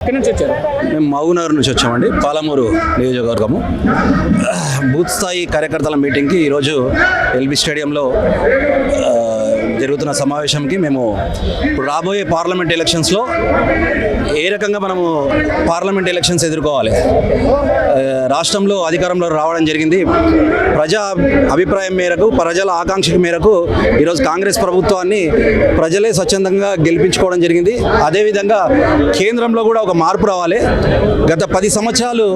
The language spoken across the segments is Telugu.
ఎక్కడి నుంచి వచ్చారు? మేము మహబూబ్నగర్ నుంచి వచ్చామండి, పాలమూరు నియోజకవర్గము. బూత్ స్థాయి కార్యకర్తల మీటింగ్కి ఈరోజు ఎల్బీ స్టేడియంలో జరుగుతున్న సమావేశంకి మేము ఇప్పుడు రాబోయే పార్లమెంట్ ఎలక్షన్స్లో ఏ రకంగా మనము పార్లమెంట్ ఎలక్షన్స్ ఎదుర్కోవాలి, రాష్ట్రంలో అధికారంలో రావడం జరిగింది. ప్రజా అభిప్రాయం మేరకు, ప్రజల ఆకాంక్ష మేరకు ఈరోజు కాంగ్రెస్ ప్రభుత్వాన్ని ప్రజలే స్వచ్ఛందంగా గెలిపించుకోవడం జరిగింది. అదేవిధంగా కేంద్రంలో కూడా ఒక మార్పు రావాలి. గత 10 సంవత్సరాలు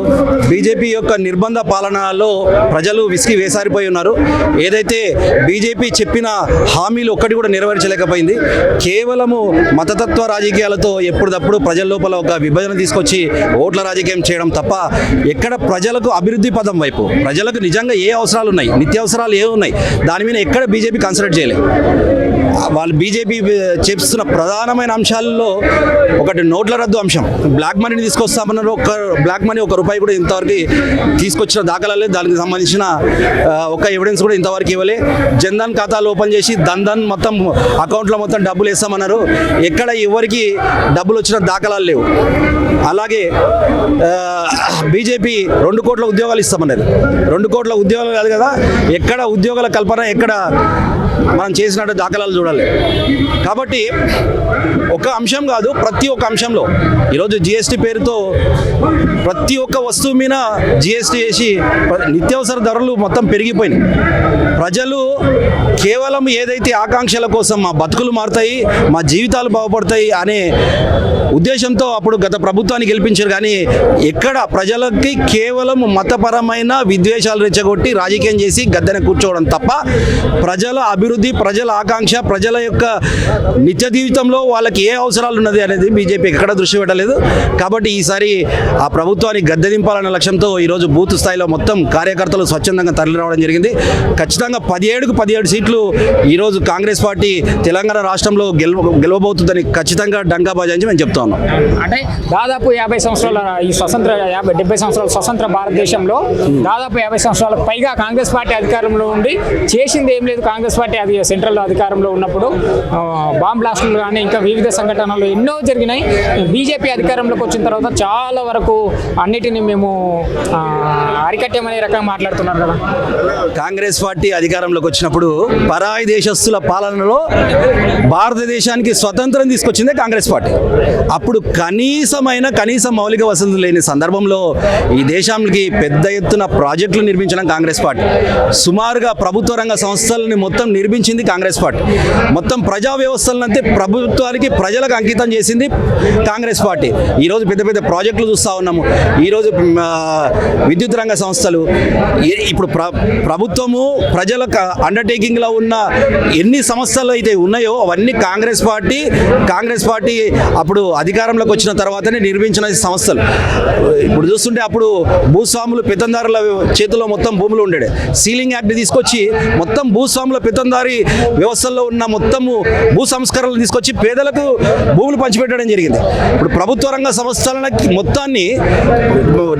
బీజేపీ యొక్క నిర్బంధ పాలనలో ప్రజలు విసిగి వేసారిపోయి ఉన్నారు. ఏదైతే బీజేపీ చెప్పిన హామీలు ఒక్కటి కూడా నెరవేర్చలేకపోయింది. కేవలము మతతత్వ రాజకీయాలతో ఎప్పుడప్పుడు ప్రజల లోపల ఒక విభజన తీసుకొచ్చి ఓట్ల రాజకీయం చేయడం తప్ప ఎక్కడ ప్రజలకు అభివృద్ధి పదం వైపు, ప్రజలకు నిజంగా ఏ అవసరాలు ఉన్నాయి, నిత్యావసరాలు ఏ ఉన్నాయి, దాని మీద ఎక్కడ బీజేపీ కన్సిడర్ చేయలేదు. వాళ్ళు బీజేపీ చేస్తున్న ప్రధానమైన అంశాల్లో ఒకటి నోట్ల రద్దు అంశం. బ్లాక్ మనీని తీసుకొస్తామన్నారు. బ్లాక్ మనీ ₹1 కూడా ఇంతవరకు తీసుకొచ్చిన దాఖలాలే. దానికి సంబంధించిన ఒక ఎవిడెన్స్ కూడా ఇంతవరకు ఇవ్వలే. జన్ధన్ ఖాతాలు ఓపెన్ చేసి ధన్ మొత్తం అకౌంట్లో మొత్తం డబ్బులు వేస్తామన్నారు. ఎక్కడ ఎవరికి డబ్బులు వచ్చిన దాఖలాలు లేవు. అలాగే బీజేపీ 2 కోట్ల ఉద్యోగాలు ఇస్తామన్నారు. 2 కోట్ల ఉద్యోగాలు కాదు కదా, ఎక్కడ ఉద్యోగాల కల్పన ఎక్కడ మనం చేసినట్టు దాఖలాలు చూడాలి. కాబట్టి ఒక అంశం కాదు, ప్రతి ఒక్క అంశంలో ఈరోజు జిఎస్టీ పేరుతో ప్రతి ఒక్క వస్తువు మీద జిఎస్టీ వేసి నిత్యావసర ధరలు మొత్తం పెరిగిపోయినాయి. ప్రజలు కేవలం ఏదైతే ఆకాంక్షల కోసం మా బతుకులు మారుతాయి, మా జీవితాలు బాగుపడతాయి అనే ఉద్దేశంతో అప్పుడు గత ప్రభుత్వాన్ని గెలిపించారు. కానీ ఎక్కడ ప్రజలకి కేవలం మతపరమైన విద్వేషాలు రెచ్చగొట్టి రాజకీయం చేసి గద్దెన కూర్చోవడం తప్ప ప్రజల అభివృద్ధి, ప్రజల ఆకాంక్ష, ప్రజల యొక్క నిత్య జీవితంలో వాళ్ళకి ఏ అవసరాలు ఉన్నది అనేది బీజేపీ ఎక్కడ దృష్టి పెట్టలేదు. కాబట్టి ఈసారి ఆ ప్రభుత్వాన్ని గద్దె దింపాలన్న లక్ష్యంతో ఈరోజు బూత్ స్థాయిలో మొత్తం కార్యకర్తలు స్వచ్ఛందంగా తరలి రావడం జరిగింది. ఖచ్చితంగా 17కు 17 సీట్లు ఈరోజు కాంగ్రెస్ పార్టీ తెలంగాణ రాష్ట్రంలో గెలవబోతుందని ఖచ్చితంగా డంకా బాజాయించి మేము చెప్తా ఉన్నాం. అంటే దాదాపు 50 సంవత్సరాల ఈ స్వతంత్ర 70 సంవత్సరాల స్వతంత్ర భారతదేశంలో దాదాపు 50 సంవత్సరాలకు పైగా కాంగ్రెస్ పార్టీ అధికారంలో ఉండి చేసింది ఏం లేదు. కాంగ్రెస్ పార్టీ అది సెంట్రల్ అధికారంలో ఉన్నప్పుడు బాంబ్ బ్లాస్టులు కానీ ఇంకా వివిధ సంఘటనలు ఎన్నో జరిగినాయి. బీజేపీ అధికారంలోకి వచ్చిన తర్వాత చాలా వరకు అన్నిటినీ మేము అరికట్టామనే రకంగా మాట్లాడుతున్నారు కదా. కాంగ్రెస్ పార్టీ అధికారంలోకి వచ్చినప్పుడు పరాయి దేశస్తుల పాలనలో భారతదేశానికి స్వతంత్రం తీసుకొచ్చిందే కాంగ్రెస్ పార్టీ. అప్పుడు కనీస మౌలిక వసతులు లేని సందర్భంలో ఈ దేశానికి పెద్ద ఎత్తున ప్రాజెక్టులు నిర్మించడం కాంగ్రెస్ పార్టీ. సుమారుగా ప్రభుత్వ రంగ సంస్థలని మొత్తం నిర్మించింది కాంగ్రెస్ పార్టీ. మొత్తం ప్రజా వ్యవస్థలంతే ప్రభుత్వానికి, ప్రజలకు అంకితం చేసింది కాంగ్రెస్ పార్టీ. ఈరోజు పెద్ద పెద్ద ప్రాజెక్టులు చూస్తూ ఉన్నాము. ఈరోజు విద్యుత్ రంగ సంస్థలు, ఇప్పుడు ప్రభుత్వము ప్రజలకు అండర్టేకింగ్లో ఉన్న ఎన్ని సంస్థలు అయితే ఉన్నాయో అవన్నీ కాంగ్రెస్ పార్టీ అప్పుడు అధికారంలోకి వచ్చిన తర్వాతనే నిర్మించిన సంస్థలు. ఇప్పుడు చూస్తుంటే అప్పుడు భూస్వాములు, పెత్తందారుల చేతిలో మొత్తం భూములు ఉండేది. సీలింగ్ యాక్ట్ తీసుకొచ్చి మొత్తం భూస్వాముల పెత్తందారి వ్యవస్థల్లో ఉన్న మొత్తము భూ సంస్కరణలు తీసుకొచ్చి పేదలకు భూములు పంచిపెట్టడం జరిగింది. ఇప్పుడు ప్రభుత్వ రంగ సంస్థలకి మొత్తాన్ని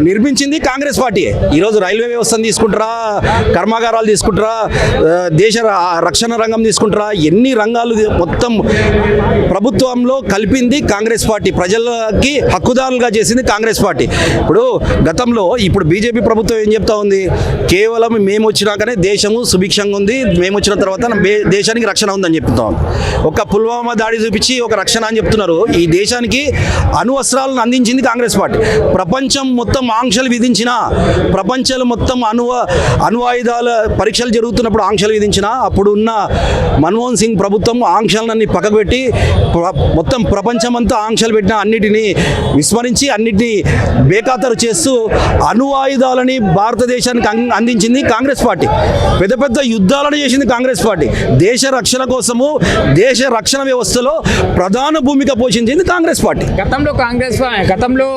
నిర్మించింది కాంగ్రెస్ పార్టీయే. ఈరోజు రైల్వే వ్యవస్థను తీసుకుంటారా, కర్మాగారాలు తీసుకుంటారా, దేశ రక్షణ రంగం తీసుకుంటారా, ఎన్ని రంగాలు మొత్తం ప్రభుత్వంలో కలిపింది కాంగ్రెస్ పార్టీ. ప్రజలకి హక్కుదారులుగా చేసింది కాంగ్రెస్ పార్టీ. ఇప్పుడు బీజేపీ ప్రభుత్వం ఏం చెప్తా ఉంది, కేవలం మేము వచ్చినాకనే దేశము సుభిక్షంగా ఉంది, మేము వచ్చిన తర్వాత దేశానికి రక్షణ ఉందని చెప్తాం. ఒక పుల్వామా దాడి చూపించి ఒక రక్షణ అని చెప్తున్నారు. ఈ దేశానికి అణువస్త్రాలను అందించింది కాంగ్రెస్ పార్టీ. ప్రపంచం మొత్తం ఆంక్షలు విధించిన, ప్రపంచాలు మొత్తం అణువాయుధాల పరీక్షలు జరుగుతున్నప్పుడు ఆంక్షలు విధించిన అప్పుడు ఉన్న మన్మోహన్ సింగ్ ప్రభుత్వం ఆంక్షలన్నీ పక్కకు పెట్టి మొత్తం ప్రపంచమంతా ఆంక్షలు పెట్టిన అన్నిటినీ విస్మరించి అన్నిటినీ బేఖాతరు చేస్తూ అణువాయుధాలని భారతదేశానికి అందించింది కాంగ్రెస్ పార్టీ. పెద్ద పెద్ద యుద్ధాలను చేసింది కాంగ్రెస్ పార్టీ. దేశ రక్షణ కోసము, దేశ రక్షణ వ్యవస్థలో ప్రధాన భూమిక పోషించింది కాంగ్రెస్ పార్టీ. గతంలో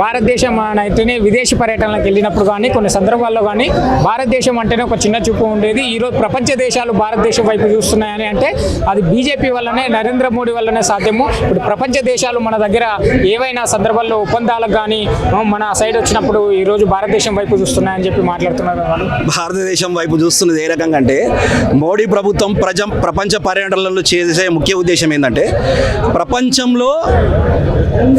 భారతదేశం అయితేనే విదేశీ పర్యటనలకు వెళ్ళినప్పుడు కానీ కొన్ని సందర్భాల్లో కానీ భారతదేశం అంటేనే ఒక చిన్న చూపు ఉండేది. ఈరోజు ప్రపంచ దేశాలు భారతదేశం వైపు చూస్తున్నాయని అంటే అది బీజేపీ వల్లనే, నరేంద్ర మోడీ వల్లనే సాధ్యము. ఇప్పుడు ప్రపంచ దేశాలు దేశాలు మన దగ్గర ఏవైనా సందర్భాల్లో ఒప్పందాలకు కానీ మన సైడ్ వచ్చినప్పుడు ఈరోజు భారతదేశం వైపు చూస్తున్నాయని చెప్పి మాట్లాడుతున్నారు వాళ్ళు. భారతదేశం వైపు చూస్తున్నది ఏ రకంగా అంటే మోడీ ప్రభుత్వం ప్రపంచ పర్యటనలో చేసే ముఖ్య ఉద్దేశం ఏంటంటే ప్రపంచంలో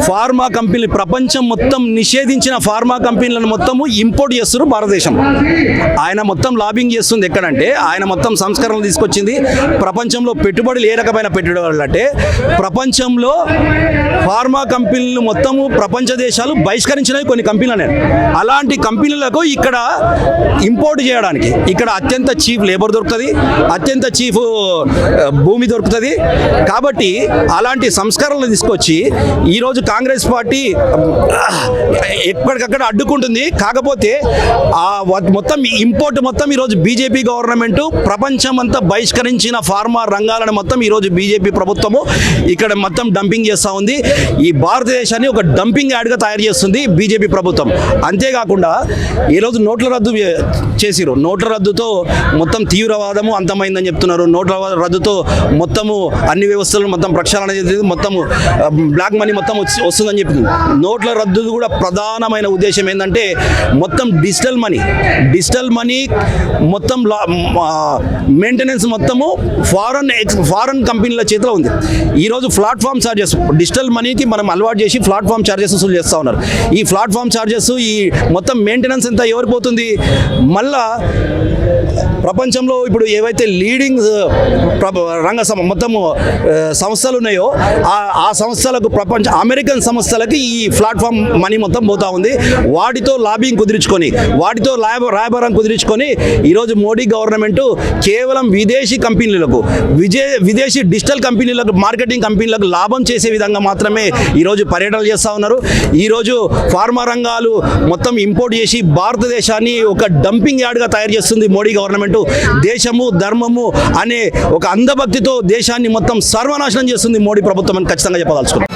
ఫార్మా కంపెనీలు ప్రపంచం మొత్తం నిషేధించిన ఫార్మా కంపెనీలను మొత్తము ఇంపోర్ట్ చేస్తున్నారు భారతదేశం. ఆయన మొత్తం లాబింగ్ చేస్తుంది ఎక్కడంటే ఆయన మొత్తం సంస్కరణలు తీసుకొచ్చింది. ప్రపంచంలో పెట్టుబడులు ఏ రకమైన పెట్టుబడులు అంటే ప్రపంచంలో ఫార్మా కంపెనీలు మొత్తము ప్రపంచ దేశాలు బహిష్కరించినవి కొన్ని కంపెనీలు అనేవి. అలాంటి కంపెనీలకు ఇక్కడ ఇంపోర్ట్ చేయడానికి ఇక్కడ అత్యంత చీప్ లేబర్ దొరుకుతుంది, అత్యంత చీప్ భూమి దొరుకుతుంది. కాబట్టి అలాంటి సంస్కరణలు తీసుకొచ్చి ఈరోజు కాంగ్రెస్ పార్టీ ఎక్కడికక్కడ అడ్డుకుంటుంది. కాకపోతే ఆ మొత్తం ఇంపోర్ట్ మొత్తం ఈరోజు బీజేపీ గవర్నమెంట్ ప్రపంచం అంతా బహిష్కరించిన ఫార్మా రంగాలను మొత్తం ఈరోజు బీజేపీ ప్రభుత్వము ఇక్కడ మొత్తం డంపింగ్ చేస్తూ ఉంది. ఈ భారతదేశాన్ని ఒక డంపింగ్ యార్డ్గా తయారు చేస్తుంది బీజేపీ ప్రభుత్వం. అంతేకాకుండా ఈరోజు నోట్ల రద్దు చేసిరు. నోట్ల రద్దుతో మొత్తం తీవ్రవాదము అంతమైందని చెప్తున్నారు. నోట్ల రద్దుతో మొత్తము అన్ని వ్యవస్థలను మొత్తం ప్రక్షాళన చేసి మొత్తము బ్లాక్ మనీ మొత్తం వస్తుందని చెప్తుంది. నోట్ల రద్దు కూడా ప్రధానమైన ఉద్దేశం ఏంటంటే మొత్తం డిజిటల్ మనీ మొత్తం మెయింటెనెన్స్ మొత్తము ఫారెన్ కంపెనీల చేతిలో ఉంది. ఈరోజు ప్లాట్ఫామ్ ఛార్జెస్ డిజిటల్ మనీకి మనం అలవాటు చేసి ప్లాట్ఫామ్ ఛార్జెస్ వసూలు చేస్తూ ఉన్నారు. ఈ ప్లాట్ఫామ్ ఛార్జెస్ ఈ మొత్తం మెయింటెనెన్స్ ఎంత ఎవరికి పోతుంది? మళ్ళా ప్రపంచంలో ఇప్పుడు ఏవైతే లీడింగ్ రంగ మొత్తము సంస్థలు ఉన్నాయో ఆ సంస్థలకు అమెరికన్ సంస్థలకి ఈ ప్లాట్ఫామ్ మనీ మొత్తం పోతా ఉంది. వాటితో లాబింగ్ కుదిరించుకొని వాటితో రాయబారం కుదిరించుకొని ఈరోజు మోడీ గవర్నమెంట్ కేవలం విదేశీ కంపెనీలకు విదేశీ డిజిటల్ కంపెనీలకు మార్కెటింగ్ కంపెనీలకు లాభం చేసే విధంగా మాత్రమే ఈరోజు పర్యటనలు చేస్తూ ఉన్నారు. ఈరోజు ఫార్మా రంగాలు మొత్తం ఇంపోర్ట్ చేసి భారతదేశాన్ని ఒక డంపింగ్ యార్డ్గా తయారు చేస్తుంది మోడీ గవర్నమెంట్. దేశము ధర్మము అనే ఒక అంధభక్తితో దేశాన్ని మొత్తం సర్వనాశనం చేస్తుంది మోడీ ప్రభుత్వం అని ఖచ్చితంగా చెప్పదలుచుకున్నాం.